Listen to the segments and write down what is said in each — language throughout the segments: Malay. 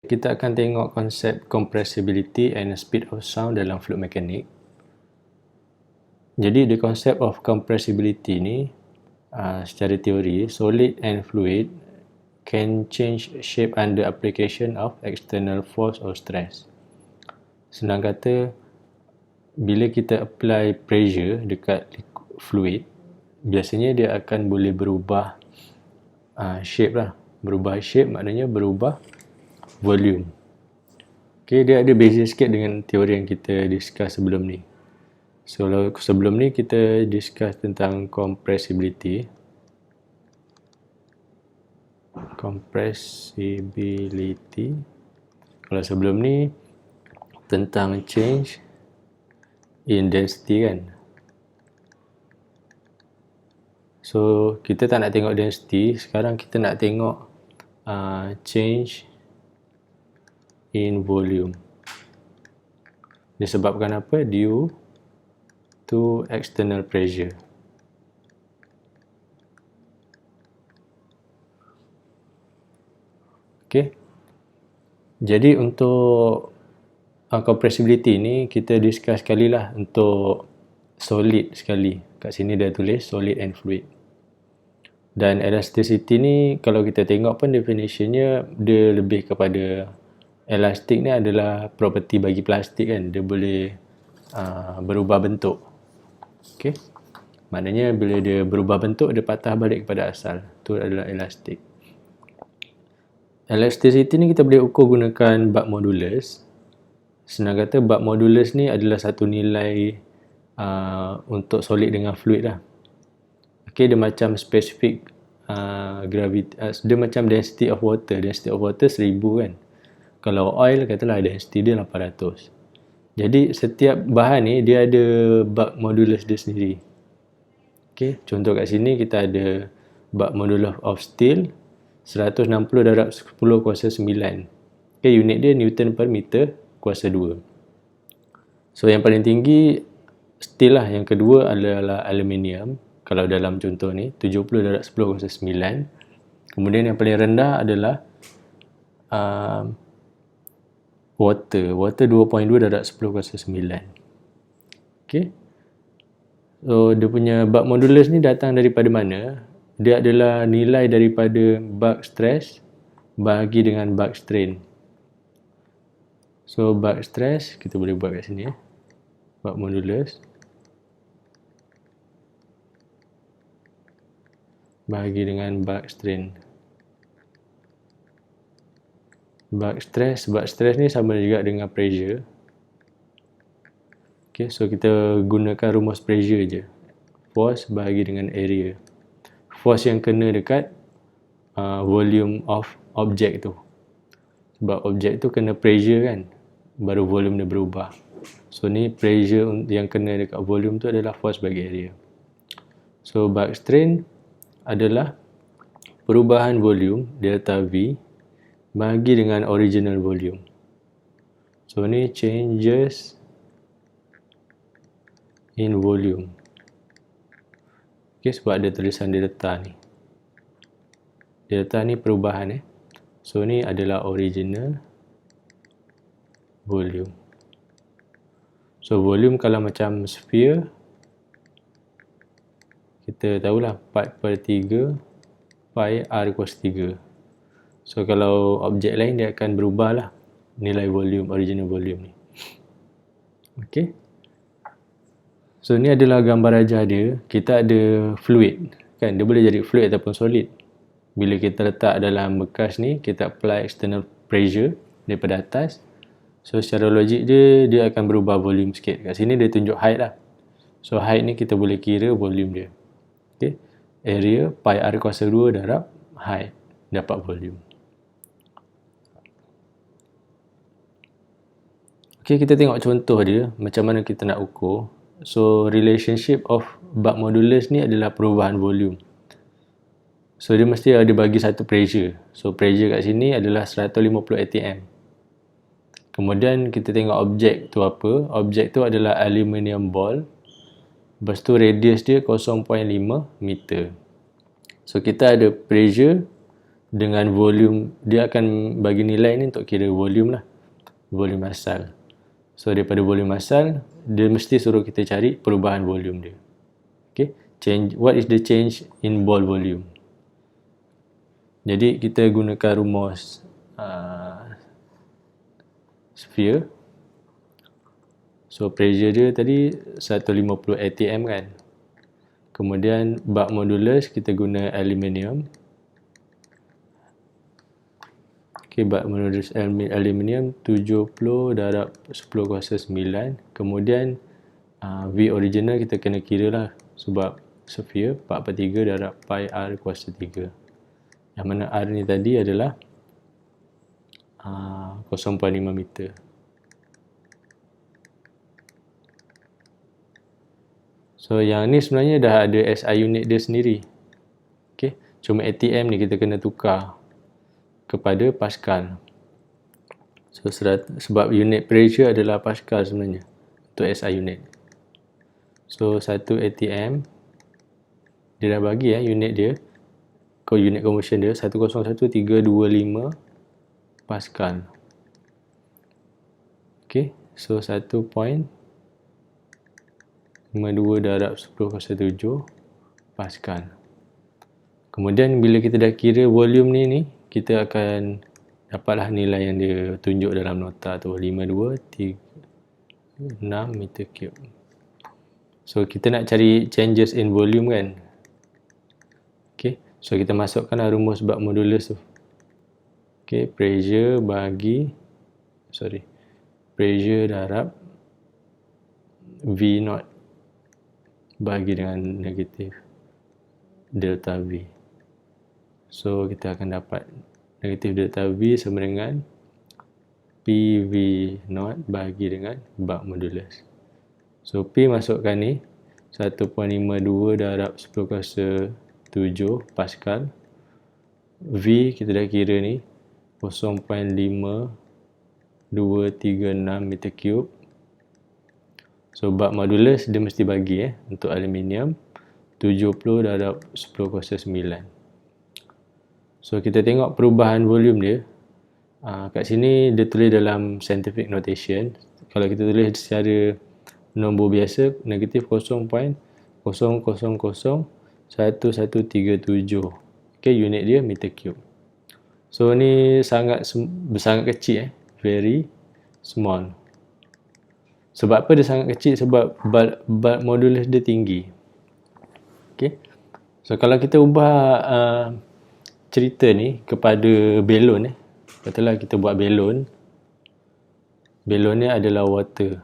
Kita akan tengok konsep compressibility and speed of sound dalam fluid mechanics. Jadi the concept of compressibility ni secara teori, solid and fluid can change shape under application of external force or stress. Senang kata, bila kita apply pressure dekat fluid, biasanya dia akan boleh berubah shape lah. Berubah shape maknanya berubah volume. Okay, dia ada beza sikit dengan teori yang kita discuss sebelum ni. So, sebelum ni kita discuss tentang compressibility. Kalau sebelum ni tentang change in density kan. So, kita tak nak tengok density. Sekarang kita nak tengok change in volume. Disebabkan apa? Due to external pressure. Okay. Jadi untuk compressibility ni kita discuss sekali lah untuk solid sekali. Kat sini dia tulis solid and fluid. Dan elasticity ni kalau kita tengok pun definitionnya dia lebih kepada elastik ni adalah property bagi plastik kan. Dia boleh berubah bentuk. Okay. Maknanya bila dia berubah bentuk dia patah balik kepada asal. Itu adalah elastik. Elasticity ni kita boleh ukur gunakan Buck modulus. Senang kata Buck modulus ni adalah satu nilai untuk solid dengan fluid lah. Okay, dia macam specific gravity, dia macam density of water. Density of water 1000 kan. Kalau oil katalah density dia 800. Jadi setiap bahan ni dia ada Buck modulus dia sendiri. Okay, contoh kat sini kita ada Buck modulus of steel 160 darab 10 kuasa 9. Okay, unit dia Newton per meter kuasa 2. So yang paling tinggi steel lah. Yang kedua adalah aluminium. Kalau dalam contoh ni 70 darab 10 kuasa 9. Kemudian yang paling rendah adalah water 2.2 darab 10 kuasa 9. Okay. So dia punya Buck modulus ni datang daripada mana? Dia adalah nilai daripada Buck stress bahagi dengan Buck strain. So Buck stress kita boleh buat kat sini Buck modulus bahagi dengan Buck strain. Buck stress ni sama juga dengan pressure. Okay, so kita gunakan rumus pressure je. Force bahagi dengan area. Force yang kena dekat volume of object tu. Sebab object tu kena pressure kan, baru volume dia berubah. So ni pressure yang kena dekat volume tu adalah force bagi area. So Buck strain adalah perubahan volume delta V bahagi dengan original volume. So ni changes in volume. Okay, sebab ada tulisan delta ni. Delta ni perubahan So ni adalah original volume. So volume kalau macam sphere, kita tahulah 4/3 pi r equals 3. So kalau objek lain dia akan berubah lah nilai volume, original volume ni. Okay. So ni adalah gambar ajar dia. Kita ada fluid kan, dia boleh jadi fluid ataupun solid. Bila kita letak dalam bekas ni, kita apply external pressure daripada atas. So secara logik dia akan berubah volume sikit. Kat sini dia tunjuk height lah. So height ni kita boleh kira volume dia. Okay. Area pi r kuasa 2 darab height, dapat volume. Okay, kita tengok contoh dia macam mana kita nak ukur. So relationship of Buck modulus ni adalah perubahan volume. So dia mesti ada bagi satu pressure. So pressure kat sini adalah 150 atm. Kemudian kita tengok objek tu apa. Objek tu adalah aluminium ball. Lepas tu radius dia 0.5 meter. So kita ada pressure dengan volume, dia akan bagi nilai ni untuk kira volume lah, volume masal. So daripada volume masal, dia mesti suruh kita cari perubahan volume dia. Okay, what is the change in ball volume? Jadi kita gunakan rumus sphere. So pressure dia tadi 150 atm kan. Kemudian bab modulus kita guna aluminium. Okay, bab modulus aluminium 70 darab 10 kuasa 9. Kemudian V original kita kena kira lah, sebab sphere 4/3 darab pi r kuasa 3. Yang mana r ni tadi adalah 0.5 meter. So yang ni sebenarnya dah ada SI unit dia sendiri. Okay, cuma ATM ni kita kena tukar kepada Pascal. So sebab unit pressure adalah Pascal sebenarnya untuk SI unit. So 1 ATM dia dah bagi unit dia, unit conversion dia 101.325 Pascal. Okay, so 1.52 darab 10 kuasa 7 Pascal. Kemudian bila kita dah kira volume ni, kita akan dapatlah nilai yang dia tunjuk dalam nota tu, 5236 meter cube. So kita nak cari changes in volume kan. Okay, so kita masukkan rumus bab modulus tu. Okay, pressure darab V0 bagi dengan negatif delta V. So kita akan dapat negatif delta V sama dengan PV0 bagi dengan bab modulus. So P masukkan ni 1.52 darab 10 kuasa 7 Pascal. V kita dah kira ni 0.5236 meter cube. So bab modulus dia mesti bagi untuk aluminium 70 darab 10 kuasa 9. So kita tengok perubahan volume dia. Kat sini dia tulis dalam scientific notation. Kalau kita tulis secara nombor biasa, negatif 0.000137. Okay, unit dia meter cube. So ni sangat kecil, very small. Sebab apa dia sangat kecil? Sebab bulk modulus dia tinggi. Okay. So kalau kita ubah cerita ni kepada balon, katalah kita buat balon. Balon ni adalah water.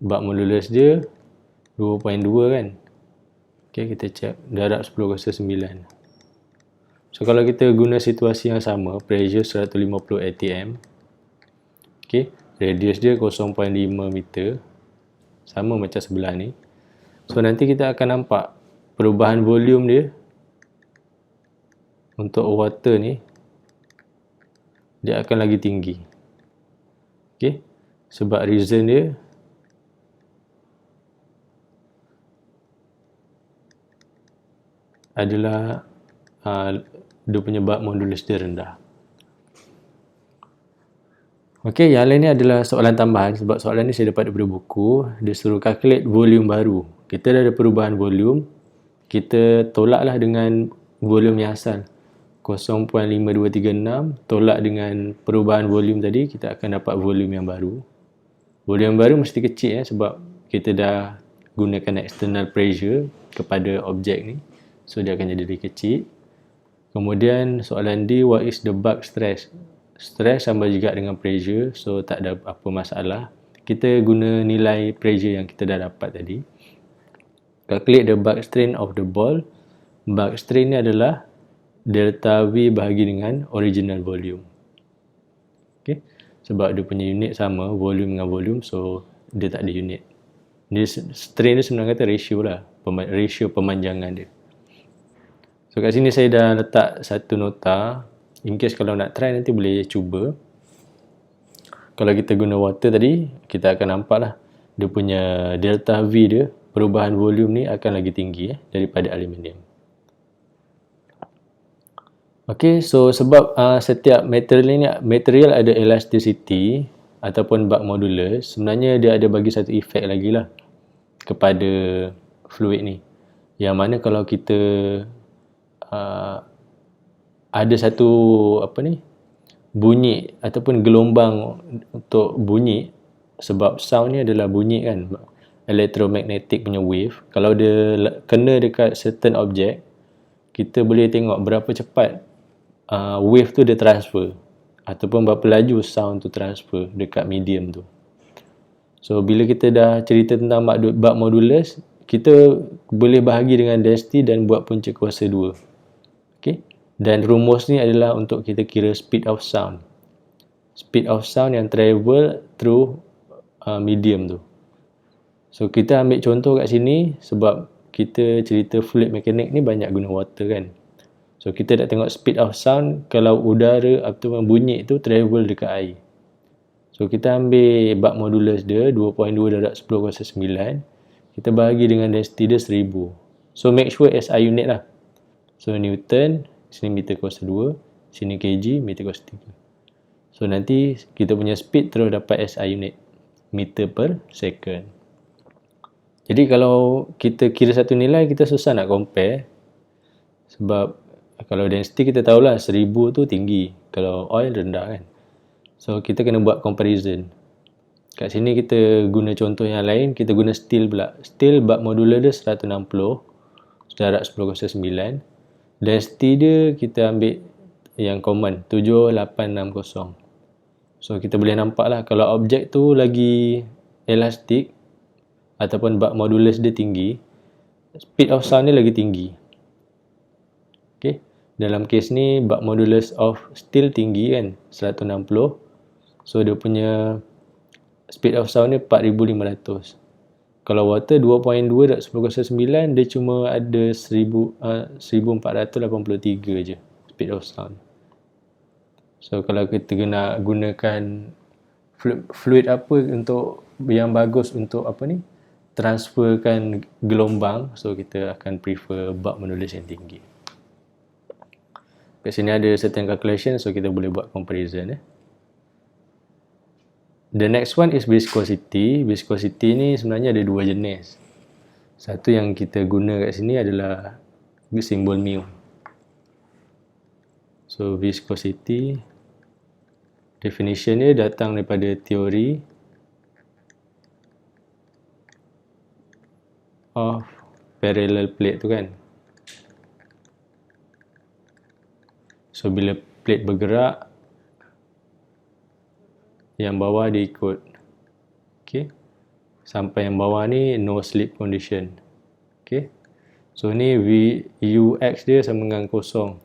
Bulk modulus dia 2.2 kan. Okay, kita check darab 10 kuasa 9. So kalau kita guna situasi yang sama, pressure 150 atm. Okay, radius dia 0.5 meter. Sama macam sebelah ni. So nanti kita akan nampak perubahan volume dia untuk water ni dia akan lagi tinggi. Okay, sebab reason dia adalah dia punya bulk modulus dia rendah. Okey, yang lain ni adalah soalan tambahan, sebab soalan ni saya dapat daripada buku. Dia suruh calculate volume baru. Kita dah ada perubahan volume, kita tolaklah dengan volume yang asal 0.5236, tolak dengan perubahan volume tadi, kita akan dapat volume yang baru. Volume yang baru mesti kecil sebab kita dah gunakan external pressure kepada objek ni. So dia akan jadi lebih kecil. Kemudian soalan D, what is the bulk stress? Stress sama juga dengan pressure, so tak ada apa masalah. Kita guna nilai pressure yang kita dah dapat tadi. Calculate the bulk strain of the ball. Bulk strain ni adalah delta V bahagi dengan original volume. Okay. Sebab dia punya unit sama, volume dengan volume, so dia tak ada unit. Dia strain dia sebenarnya kata ratio lah, ratio pemanjangan dia. So kat sini saya dah letak satu nota. In case kalau nak try nanti boleh cuba. Kalau kita guna water tadi, kita akan nampak lah dia punya delta V dia, perubahan volume ni akan lagi tinggi daripada aluminium. Okay, so sebab setiap material ada elasticity ataupun bug modulus, sebenarnya dia ada bagi satu efek lagi lah kepada fluid ni. Yang mana kalau kita uh, ada satu bunyi ataupun gelombang untuk bunyi, sebab sound ni adalah bunyi kan, electromagnetic punya wave. Kalau dia kena dekat certain object, kita boleh tengok berapa cepat wave tu dia transfer ataupun berapa laju sound tu transfer dekat medium tu. So bila kita dah cerita tentang bug modulus, kita boleh bahagi dengan density dan buat punca kuasa 2. Okay? Dan rumus ni adalah untuk kita kira speed of sound. Speed of sound yang travel through medium tu. So kita ambil contoh kat sini sebab kita cerita fluid mechanics ni banyak guna water kan. So kita nak tengok speed of sound kalau udara ataupun bunyi tu travel dekat air. So kita ambil bug modulus dia 2.2 darab 10 kuasa 9. Kita bahagi dengan density dia 1000. So make sure SI unit lah. So Newton, sini meter kuasa 2, sini kg, meter kuasa 3. So nanti kita punya speed terus dapat SI unit, meter per second. Jadi kalau kita kira satu nilai, kita susah nak compare. Sebab kalau density kita tahulah 1000 tu tinggi, kalau oil rendah kan. So kita kena buat comparison. Kat sini kita guna contoh yang lain, kita guna steel pula. Steel bug modulus dia 160 darab 10 kuasa 9. Density dia kita ambil yang common 7860. So kita boleh nampak lah kalau objek tu lagi elastik ataupun bug modulus dia tinggi, speed of sound dia lagi tinggi. Okay. Dalam kes ni bug modulus of steel tinggi kan, 160. So dia punya speed of sound dia 4500. Kalau water 2.2 darab 10 kuasa 9, dia cuma ada 1483 je speed of sound. So kalau kita nak gunakan fluid apa untuk yang bagus untuk transferkan gelombang, so kita akan prefer bug modulus yang tinggi. Kat sini ada certain calculation, so kita boleh buat comparison. The next one is viscosity. Viscosity ni sebenarnya ada dua jenis. Satu yang kita guna kat sini adalah simbol mu. So viscosity, definition dia datang daripada teori of parallel plate tu kan. So bila plate bergerak, yang bawah dia ikut. Okay. Sampai yang bawah ni no slip condition. Okay. So ni Ux dia sama dengan kosong.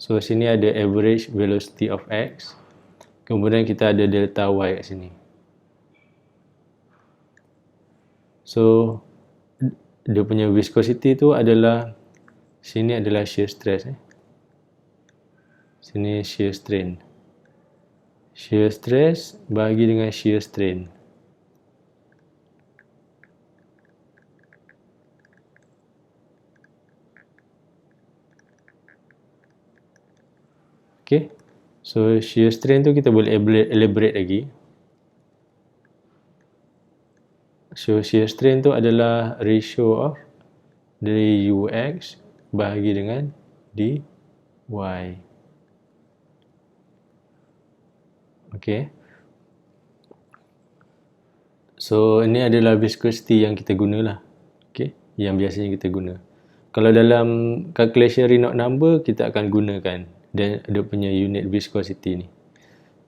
So sini ada average velocity of X. Kemudian kita ada delta Y kat sini. So dia punya viscosity tu adalah, sini adalah shear stress. Sini shear strain. Shear stress bagi dengan shear strain. Okay. So shear strain tu kita boleh elaborate lagi. So shear strain tu adalah ratio of dari Ux bahagi dengan dy. Okay. So ini adalah viscosity yang kita gunalah. Okay. Yang biasanya kita guna. Kalau dalam calculation Reynolds number, kita akan gunakan dan dia punya unit viscosity ni.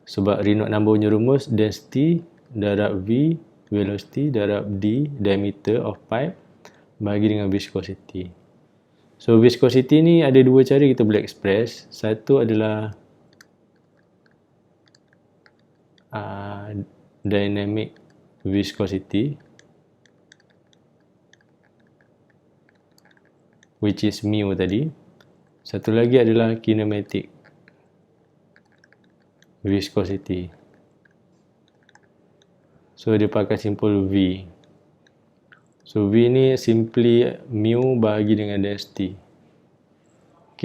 Sebab Reynolds number punya rumus density darab V, velocity darab D, diameter of pipe bagi dengan viscosity. So viscosity ni ada dua cara kita boleh express. Satu adalah dynamic viscosity, which is mu tadi. Satu lagi adalah kinematic viscosity. So dia pakai simbol V. So V ni simply mu bahagi dengan density.